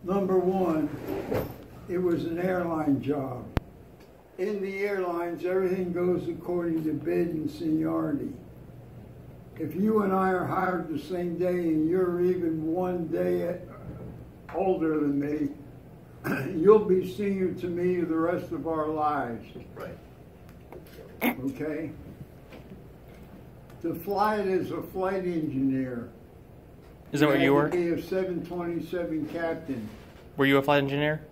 Number one, it was an airline job. In the airlines, everything goes according to bid and seniority. If you and I are hired the same day and you're even one day older than me, you'll be senior to me the rest of our lives. Right. Okay? To fly it as a flight engineer. Is that what you were? Be a 727 captain. Were you a flight engineer?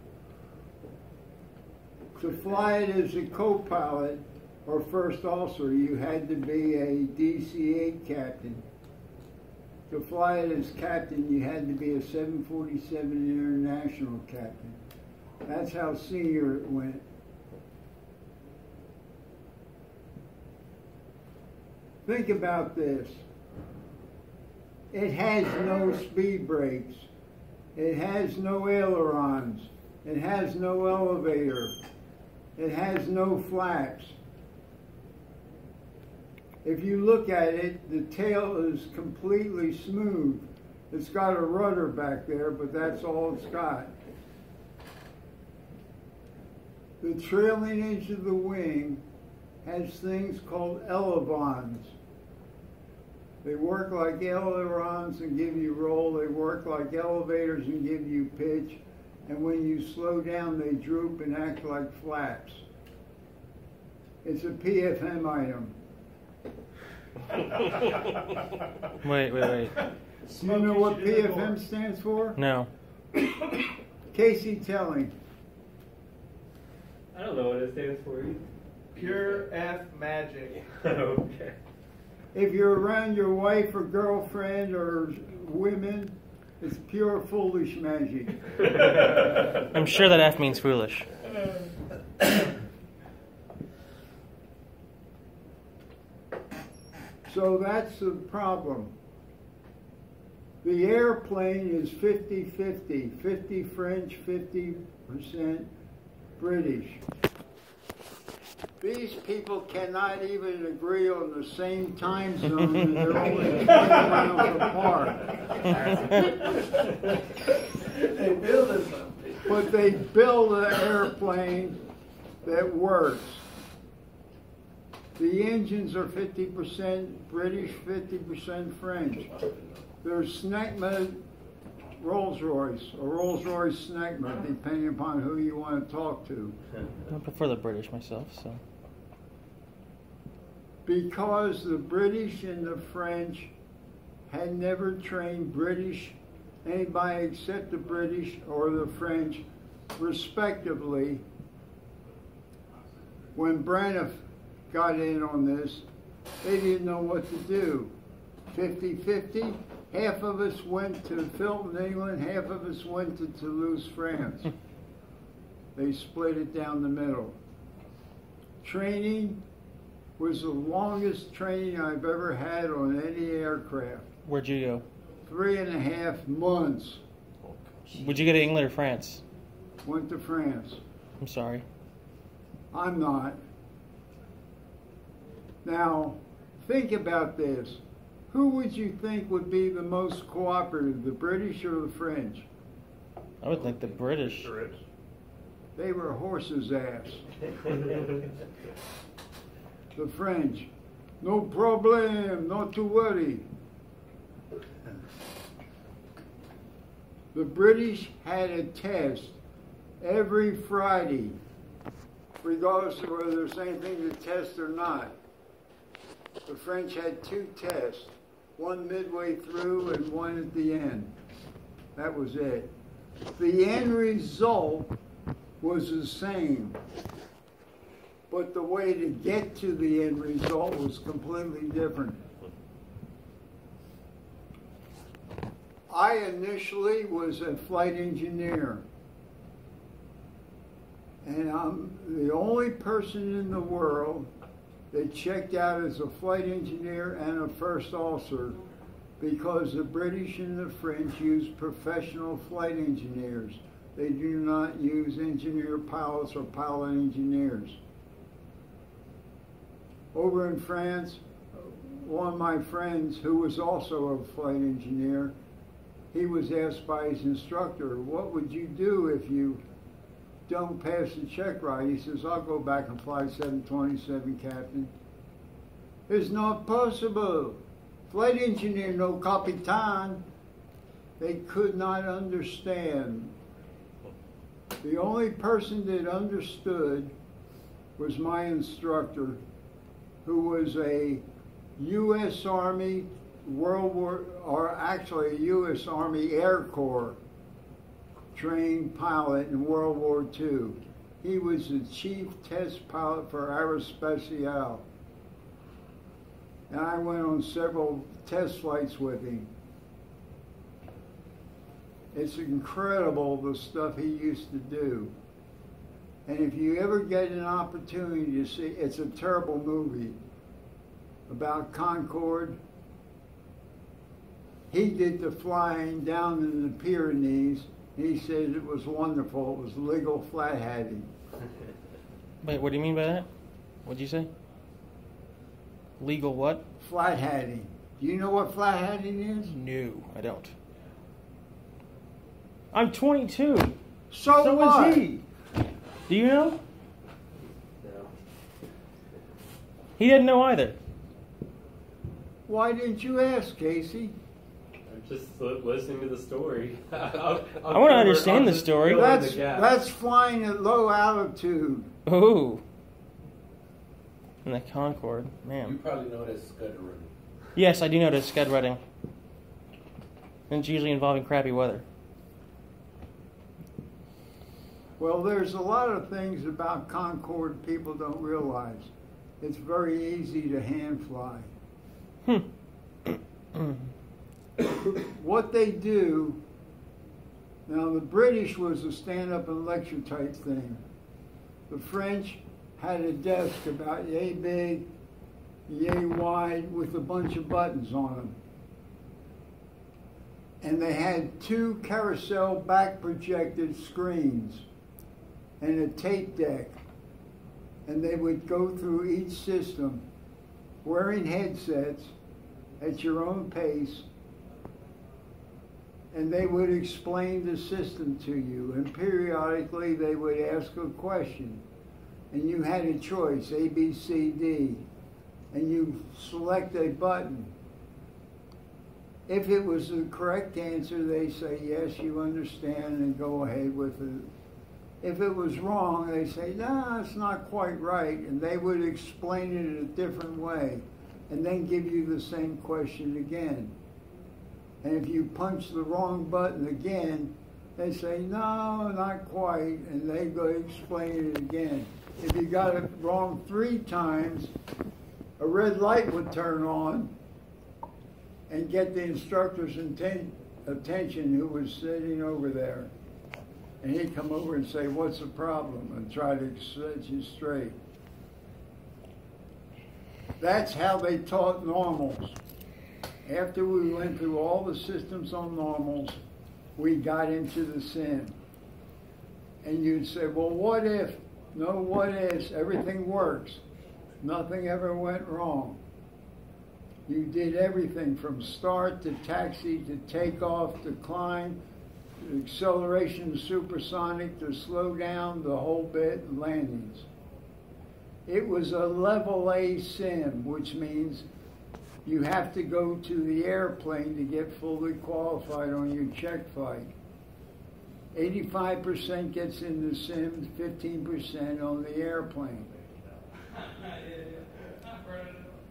To fly it as a co-pilot or first officer, you had to be a DC-8 captain. To fly it as captain, you had to be a 747 international captain. That's how senior it went. Think about this. It has no speed brakes. It has no ailerons. It has no elevator. It has no flaps. If you look at it, the tail is completely smooth. It's got a rudder back there, but that's all it's got. The trailing edge of the wing has things called elevons. They work like ailerons and give you roll. They work like elevators and give you pitch. And when you slow down, they droop and act like flaps. It's a PFM item. Wait. Do you know what PFM stands for? No. Casey, tell me. I don't know what it stands for. Pure F magic. Okay. If you're around your wife or girlfriend or women, it's pure foolish magic. I'm sure that F means foolish. So that's the problem. The airplane is 50-50, 50 French, 50% British. These people cannot even agree on the same time zone, and they're only 20 miles apart. They build something. But they build an airplane that works. The engines are 50% British, 50% French. There's Snecma Rolls-Royce, or Rolls-Royce Snecma, depending upon who you want to talk to. I prefer the British myself, so. Because the British and the French had never trained anybody except the British or the French, respectively, when Braniff got in on this, they didn't know what to do. 50-50, half of us went to Filton, England, half of us went to Toulouse, France. They split it down the middle. Training was the longest training I've ever had on any aircraft. Where'd you go? 3.5 months. Would you go to England or France? Went to France. I'm sorry. I'm not. Now, think about this. Who would you think would be the most cooperative, the British or the French? I would think the British. They were horses' ass. The French, no problem, not to worry. The British had a test every Friday, regardless of whether there's anything to test or not. The French had 2 tests, one midway through and one at the end. That was it. The end result was the same, but the way to get to the end result was completely different. I initially was a flight engineer, and I'm the only person in the world that checked out as a flight engineer and a first officer, because the British and the French use professional flight engineers. They do not use engineer pilots or pilot engineers. Over in France, one of my friends, who was also a flight engineer, he was asked by his instructor, what would you do if you don't pass the check right? He says, I'll go back and fly 727, Captain. It's not possible. Flight engineer, no Capitan. They could not understand. The only person that understood was my instructor, who was a U.S. Army a U.S. Army Air Corps trained pilot in World War II. He was the chief test pilot for Aerospatiale. And I went on several test flights with him. It's incredible the stuff he used to do. And if you ever get an opportunity to see, it's a terrible movie about Concorde. He did the flying down in the Pyrenees. He said it was wonderful. It was legal flat hatting. Wait, what do you mean by that? What'd you say? Legal what? Flat hatting. Do you know what flat hatting is? No, I don't. I'm 22. So what? is he. Do you know? No. He didn't know either. Why didn't you ask, Casey? I'm just listening to the story. I want to understand the story. That's flying at low altitude. Oh. And the Concorde, You man. probably know that scud running. Yes, I do know this scud running. And it's usually involving crappy weather. Well, there's a lot of things about Concorde people don't realize. It's very easy to hand fly. What they do, now the British was a stand-up and lecture type thing. The French had a desk about yay big, yay wide, with a bunch of buttons on them. And they had 2 carousel back projected screens and a tape deck. And they would go through each system wearing headsets at your own pace, and they would explain the system to you, and periodically they would ask a question, and you had a choice, A, B, C, D, and you select a button. If it was the correct answer, they say, yes, you understand, and go ahead with it. If it was wrong, they say, no, it's not quite right, and they would explain it in a different way, and then give you the same question again. And if you punch the wrong button again, they say, no, not quite, and they go explain it again. If you got it wrong 3 times, a red light would turn on and get the instructor's attention, who was sitting over there. And he'd come over and say, what's the problem? And try to set you straight. That's how they taught normals. After we went through all the systems on normals, we got into the sim. And you'd say, well, what if? No, what if? Everything works. Nothing ever went wrong. You did everything from start to taxi to takeoff to climb, to acceleration to supersonic to slow down, the whole bit, and landings. It was a level A sim, which means you have to go to the airplane to get fully qualified on your check flight. 85% gets in the sim, 15% on the airplane.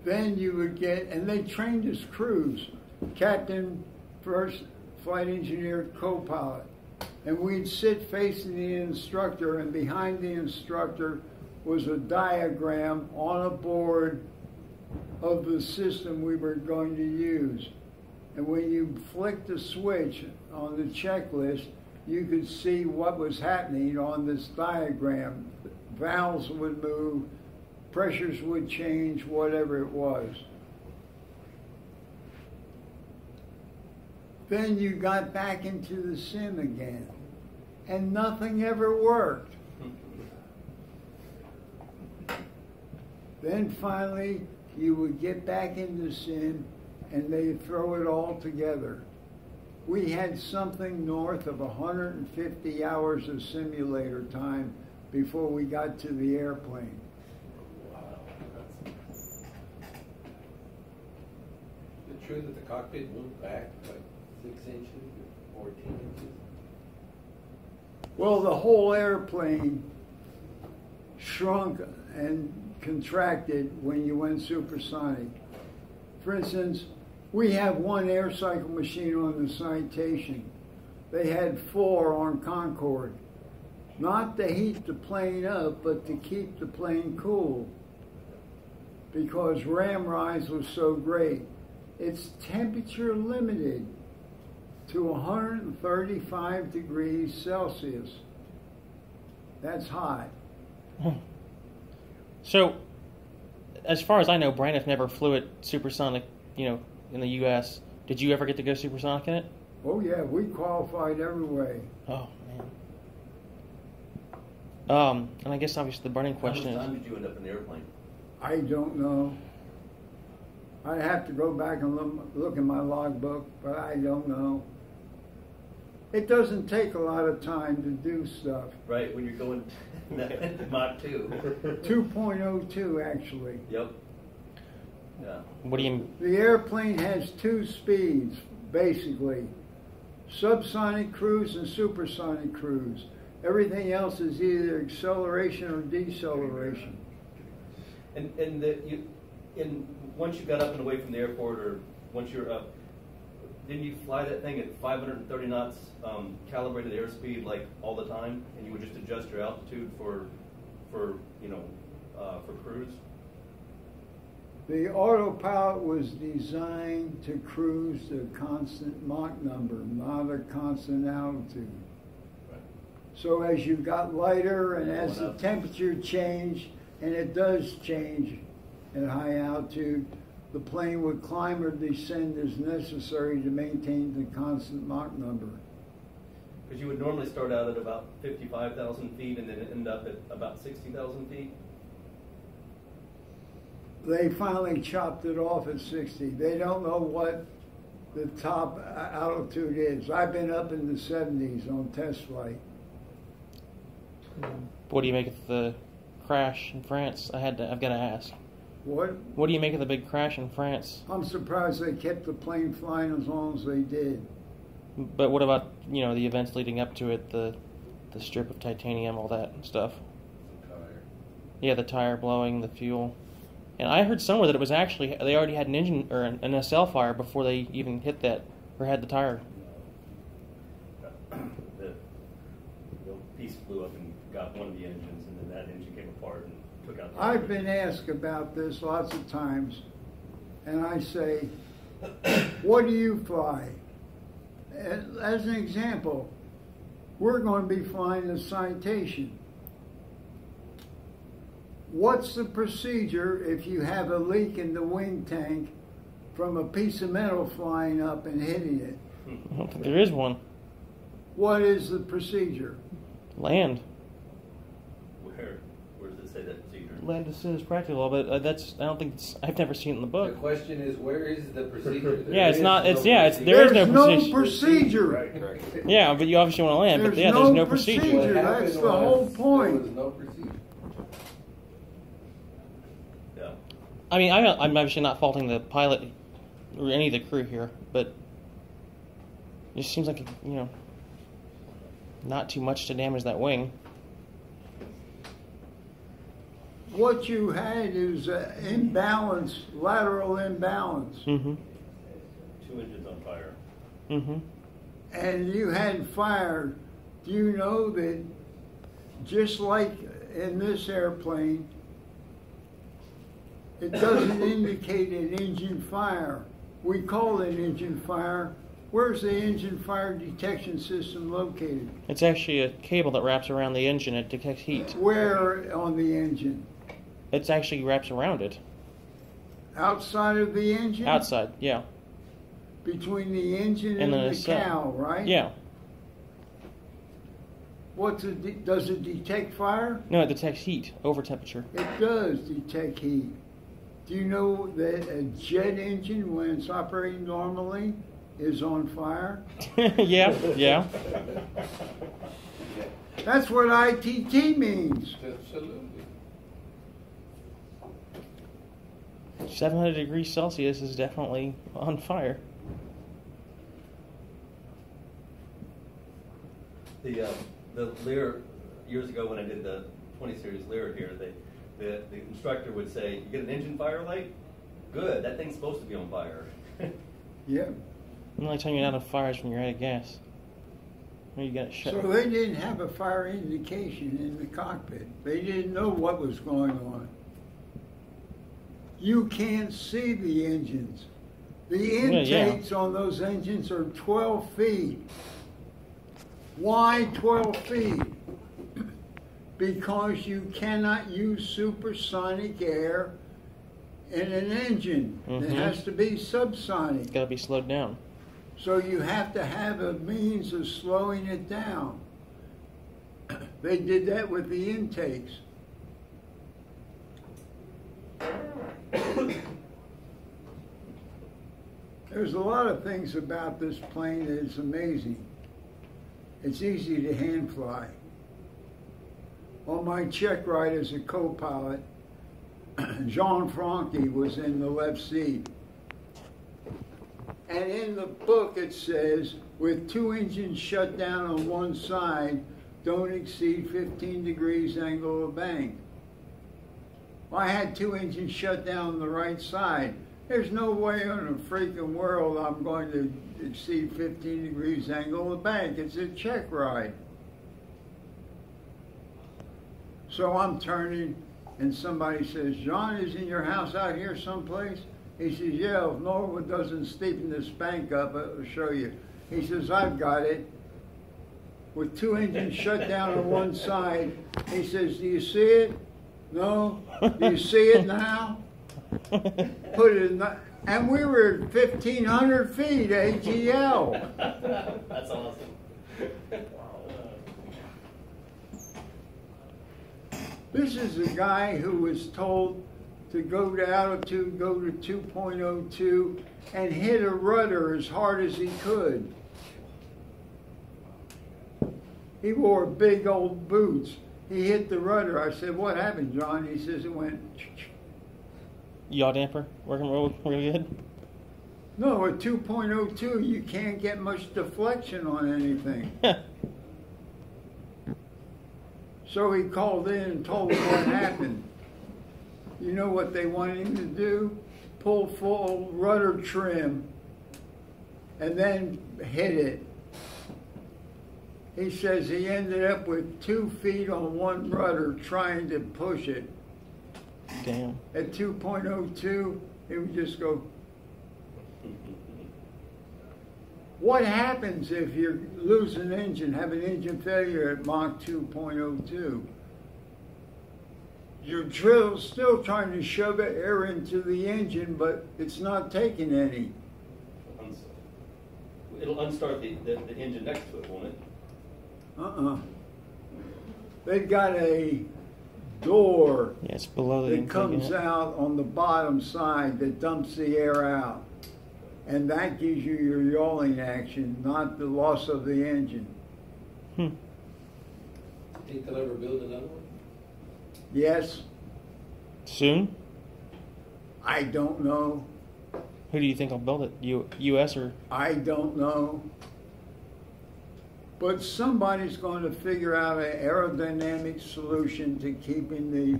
Then you would get, and they trained us crews, captain, first flight engineer, co-pilot. And we'd sit facing the instructor, and behind the instructor was a diagram on a board of the system we were going to use. And when you flicked the switch on the checklist, you could see what was happening on this diagram. Valves would move, pressures would change, whatever it was. Then you got back into the sim again, and nothing ever worked. Then finally, you would get back into sim, and they'd throw it all together. we had something north of 150 hours of simulator time before we got to the airplane. Is it true that the cockpit moved back like 6 inches or 14 inches? Well, the whole airplane shrunk and contracted when you went supersonic. For instance, we have one air cycle machine on the Citation. They had 4 on Concorde. Not to heat the plane up, but to keep the plane cool, because ram rise was so great. It's temperature limited to 135 degrees Celsius. That's hot. So, as far as I know, Braniff never flew it supersonic, in the U.S. Did you ever get to go supersonic in it? Oh yeah, we qualified every way. Oh, man. And I guess obviously the burning question How much time is... did you end up in the airplane? I don't know. I have to go back and look in my logbook, but I don't know. It doesn't take a lot of time to do stuff. Right, when you're going Mach 2. 2.02 actually. Yep. Yeah. What do you... The airplane has 2 speeds, basically. Subsonic cruise and supersonic cruise. Everything else is either acceleration or deceleration. And once you got up and away from the airport, or once you're up, didn't you fly that thing at 530 knots, calibrated airspeed like all the time, and you would just adjust your altitude for cruise? The autopilot was designed to cruise to a constant Mach number, not a constant altitude. Right. So as you got lighter and as the up. temperature changed, and it does change at high altitude, the plane would climb or descend as necessary to maintain the constant Mach number. Because you would normally start out at about 55,000 feet and then end up at about 60,000 feet. They finally chopped it off at 60. They don't know what the top altitude is. I've been up in the 70s on test flight. What do you make of the crash in France? I've got to ask. What? What do you make of the big crash in France? I'm surprised they kept the plane flying as long as they did. But what about, the events leading up to it, the strip of titanium, all that stuff? The tire. Yeah, the tire blowing, the fuel. And I heard somewhere that it was actually, they already had an engine or an SL fire before they even hit that, or had the tire. The piece flew up and got one of the engines, and then that engine came apart and took out the I've other. been asked about this lots of times, and I say, what do you fly? As an example, we're going to be flying the Citation. What's the procedure if you have a leak in the wing tank from a piece of metal flying up and hitting it? I don't think there is one. What is the procedure? Land. Where does it say that procedure? Land as soon as practical, but I've never seen it in the The book. question is, where is the procedure? Yeah, it's not, There there is There's no no procedure. procedure. Right. Yeah, but you obviously want to land, but There's yeah, no there's no procedure. procedure. What happened That's the whole point. There was no procedure. Yeah. I mean, I'm obviously not faulting the pilot or any of the crew here, but it just seems like, not too much to damage that wing. What you had is imbalance, lateral imbalance. Mm-hmm. 2 engines on fire. Mm-hmm. And you had fire. Do you know that just like in this airplane, it doesn't indicate an engine fire. We call it engine fire. Where's the engine fire detection system located? It's actually a cable that wraps around the engine. It detects heat. Where on the engine? It actually wraps around it. Outside of the engine? Outside, yeah. Between the engine and then the cowl, right? Yeah. Does it detect fire? No, it detects heat over temperature. It does detect heat. Do you know that a jet engine, when it's operating normally, is on fire. Yeah, yeah. That's what ITT means. Absolutely. 700 degrees Celsius is definitely on fire. The Lear, years ago when I did the 20 series Lear here, the instructor would say, "You get an engine fire light? Good, that thing's supposed to be on fire." Yeah. The only time you're not on fire is when you're out of gas. Or you got it shut. So they didn't have a fire indication in the cockpit. They didn't know what was going on. You can't see the engines. The intakes on those engines are 12 feet. Why 12 feet? Because you cannot use supersonic air in an engine. It has to be subsonic. It's got to be slowed down. So you have to have a means of slowing it down. They did that with the intakes. There's a lot of things about this plane that is amazing. It's easy to hand fly. On my check ride as a co-pilot, Jean Francky was in the left seat. And in the book it says, with 2 engines shut down on one side, don't exceed 15 degrees angle of bank. Well, I had 2 engines shut down on the right side. There's no way on the freaking world I'm going to exceed 15 degrees angle of bank. It's a check ride. So I'm turning and somebody says, "John, is in your house out here someplace?" He says, "Yeah, if Norwood doesn't steepen this bank up, I'll show you." He says, "I've got it. With 2 engines shut down on one side." He says, "Do you see it? No? Do you see it now?" Put it in the, and we were at 1,500 feet AGL. That's awesome. This is a guy who was told to go to altitude, go to 2.02, and hit a rudder as hard as he could. He wore big old boots. He hit the rudder. I said, "What happened, John?" He says it went. Yaw damper working really good. No, at 2.02, you can't get much deflection on anything. So he called in and told him what happened. You know what they wanted him to do? Pull full rudder trim and then hit it. He says he ended up with 2 feet on one rudder trying to push it. Damn. At 2.02, it would just go. What happens if you lose an engine, have an engine failure at Mach 2.02? You're still trying to shove air into the engine, but it's not taking any. It'll unstart the engine next to it, won't it? They've got a door it's below the that comes out on the bottom side that dumps the air out. And that gives you your yawing action, not the loss of the engine. Think they'll ever build another one? Yes? Soon? I don't know. Who do you think will build it? U.S. or? I don't know. But somebody's going to figure out an aerodynamic solution to keeping the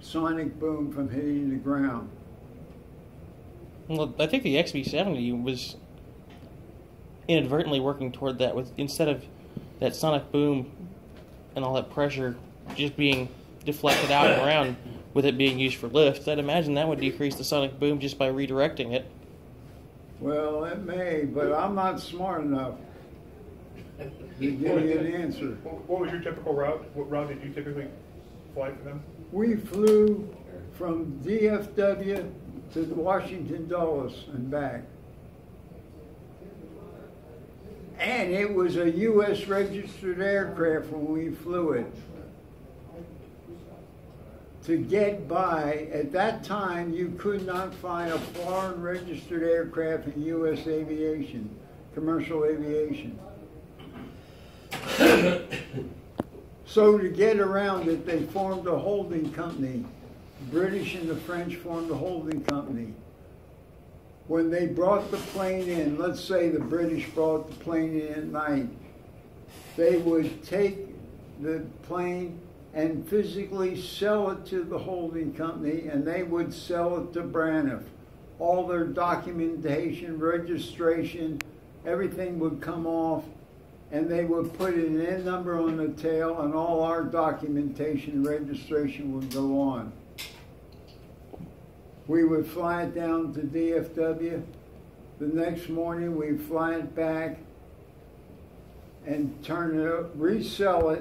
sonic boom from hitting the ground. Well, I think the XB70 was inadvertently working toward that, with instead of that sonic boom and all that pressure just being deflected out and around, with it being used for lift. I'd imagine that would decrease the sonic boom just by redirecting it. Well, it may, but I'm not smart enough to give you an answer. What was your typical route? What route did you typically fly for them? We flew from DFW to Washington Dulles and back. And it was a U.S. registered aircraft when we flew it. to get by. At that time, you could not fly a foreign registered aircraft in U.S. aviation, commercial aviation. So to get around it, they formed a holding company. The British and the French formed a holding company. When they brought the plane in, let's say the British brought the plane in at night, they would take the plane and physically sell it to the holding company, and they would sell it to Braniff. All their documentation, registration, everything would come off, and they would put an N number on the tail, and all our documentation and registration would go on. We would fly it down to DFW. The next morning, we'd fly it back and turn it up, resell it,